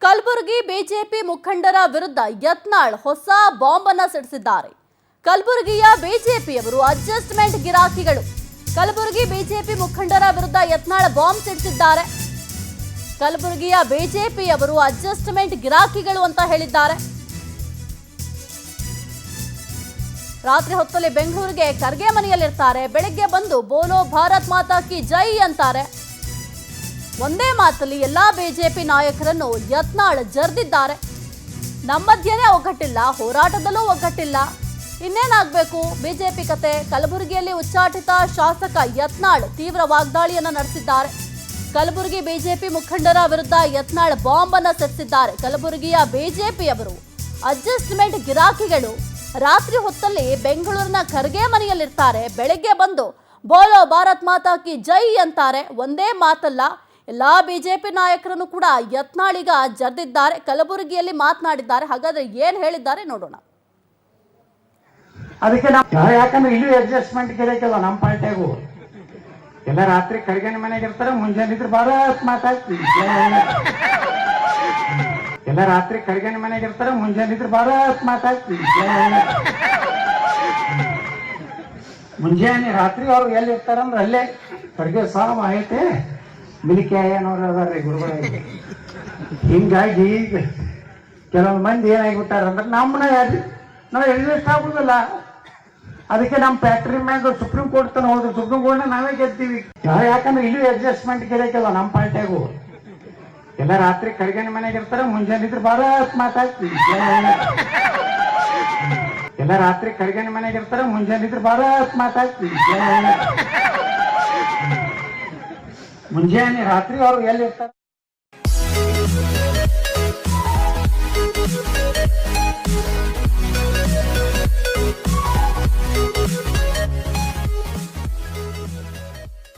Kalaburagi BJP ಮುಖಂಡರ ವಿರುದ್ಧ ಯತ್ನಾಳ್ ಹೊಸ ಬಾಂಬ್ ಅನ್ನು ಸಿಡಿಸಿದ್ದಾರೆ. ಕಲಬುರಗಿಯ ಬಿಜೆಪಿಯವರು ಅಡ್ಜಸ್ಟ್ಮೆಂಟ್ ಗಿರಾಕಿಗಳು. ಕಲಬುರಗಿ ಬಿಜೆಪಿ ಮುಖಂಡರ ವಿರುದ್ಧ ಯತ್ನಾಳ್ ಬಾಂಬ್ ಸಿಡಿಸಿದ್ದಾರೆ. ಕಲಬುರಗಿಯ ಬಿಜೆಪಿಯವರು ಅಡ್ಜಸ್ಟ್ಮೆಂಟ್ ಗಿರಾಕಿಗಳು ಅಂತ ಹೇಳಿದ್ದಾರೆ. ರಾತ್ರಿ ಹೊತ್ತಲ್ಲಿ ಬೆಂಗಳೂರಿಗೆ ಖರ್ಗೆ ಮನೆಯಲ್ಲಿರ್ತಾರೆ. ಬೆಳಗ್ಗೆ ಬಂದು ಬೋಲೋ ಭಾರತ್ ಮಾತಾ ಕಿ ಜೈ ಅಂತಾರೆ. ಒಂದೇ ಮಾತಲ್ಲಿ ಎಲ್ಲಾ ಬಿಜೆಪಿ ನಾಯಕರನ್ನು ಯತ್ನಾಳ್ ಜರ್ದಿದ್ದಾರೆ. ನಮ್ಮ ಮಧ್ಯೆನೇ ಒಗ್ಗಟ್ಟಿಲ್ಲ, ಹೋರಾಟದಲ್ಲೂ ಒಗ್ಗಟ್ಟಿಲ್ಲ, ಇನ್ನೇನಾಗಬೇಕು ಬಿಜೆಪಿ ಕತೆ. ಕಲಬುರಗಿಯಲ್ಲಿ ಉಚ್ಚಾಟಿತ ಶಾಸಕ ಯತ್ನಾಳ್ ತೀವ್ರ ವಾಗ್ದಾಳಿಯನ್ನ ನಡೆಸಿದ್ದಾರೆ. ಕಲಬುರಗಿ ಬಿಜೆಪಿ ಮುಖಂಡರ ವಿರುದ್ಧ ಯತ್ನಾಳ್ ಬಾಂಬ್ ಅನ್ನ ಸಿಡಿಸಿದ್ದಾರೆ. ಕಲಬುರಗಿಯ ಬಿಜೆಪಿಯವರು ಅಡ್ಜಸ್ಟ್ಮೆಂಟ್ ಗಿರಾಕಿಗಳು. ರಾತ್ರಿ ಹೊತ್ತಲ್ಲಿ ಬೆಂಗಳೂರಿನ ಖರ್ಗೆ ಮನೆಯಲ್ಲಿರ್ತಾರೆ. ಬೆಳಗ್ಗೆ ಬಂದು ಬೋಲೋ ಭಾರತ್ ಮಾತಾ ಕಿ ಜೈ ಅಂತಾರೆ. ಒಂದೇ ಮಾತಲ್ಲ, ಎಲ್ಲಾ ಬಿಜೆಪಿ ನಾಯಕರನ್ನು ಕೂಡ ಯತ್ನಾಳ್ ಜರ್ದಿದ್ದಾರೆ. ಕಲಬುರಗಿಯಲ್ಲಿ ಮಾತನಾಡಿದ್ದಾರೆ. ಹಾಗಾದ್ರೆ ಏನ್ ಹೇಳಿದ್ದಾರೆ ನೋಡೋಣ. ಅದಕ್ಕೆ ನಾವು ಯಾಕಂದ್ರೆ ಇಲ್ಲಿ ಅಡ್ಜಸ್ಟ್ಮೆಂಟ್ ಗಿರಾಕಿಲ್ಲ ನಮ್ಮ ಪಾರ್ಟಿಯಾಗು. ಎಲ್ಲ ರಾತ್ರಿ ಖರ್ಗೆ ಮನೆಗೆ ಇರ್ತಾರೆ, ಮುಂಜಾನೆ ಇದ್ರೆ ಭಾರತ್ ಮಾತಾ ಕಿ ಜೈ. ಎಲ್ಲ ರಾತ್ರಿ ಖರ್ಗೆ ಮನೆಗೆ ಇರ್ತಾರೆ, ಮುಂಜಾನೆ ಇದ್ರೆ ಭಾರತ್ ಮಾತಾ ಕಿ ಜೈ. ಮುಂಜಾನೆ ರಾತ್ರಿ ಅವ್ರು ಎಲ್ಲಿ ಇರ್ತಾರಂದ್ರೆ ಅಲ್ಲೇ ಖರ್ಗೆ ಸಾವು ಐತೆ ಮಿಲಿಕೆ ಏನೋರು ಅದಾರ್ರಿ ಗುರುಗಳಿಗೆ. ಹಿಂಗಾಗಿ ಈಗ ಕೆಲವೊಂದು ಮಂದಿ ಏನಾಗಿಬಿಟ್ಟಾರಂದ್ರೆ ನಮ್ಮನ್ನ ನಾವು ಎಡ್ಜಸ್ಟ್ ಆಗುದಿಲ್ಲ. ಅದಕ್ಕೆ ನಮ್ಮ ಫ್ಯಾಕ್ಟ್ರಿ ಮ್ಯಾಗ ಸುಪ್ರೀಂ ಕೋರ್ಟ್ ತನ ಹೋದ್ರು. ಸುಪ್ರೀಂ ಕೋರ್ಟ್ ನಾವೇ ಗೆದ್ತೀವಿ. ಯಾಕಂದ್ರೆ ಇಲ್ಲಿ ಅಡ್ಜಸ್ಟ್ಮೆಂಟ್ ಗಿರಾಕಿಲ್ಲ ನಮ್ಮ ಪಾರ್ಟಿಯಾಗು. ಎಲ್ಲ ರಾತ್ರಿ ಖರ್ಗೆ ಮನೆಗೆ ಇರ್ತಾರೆ, ಮುಂಜಾನೆ ಇದ್ರೆ ಭಾರತ್ ಮಾತಾ ಕಿ ಜೈ. ಎಲ್ಲ ರಾತ್ರಿ ಖರ್ಗೆ ಮನೆಗೆ ಇರ್ತಾರೆ, ಮುಂಜಾನೆ ಇದ್ರೆ ಭಾರತ್ ಮಾತಾ ಕಿ ಜೈ. ಮುಂಜಾನೆ ರಾತ್ರಿ ಅವ್ರು ಎಲ್ಲಿ ಇರ್ತಾರೆ.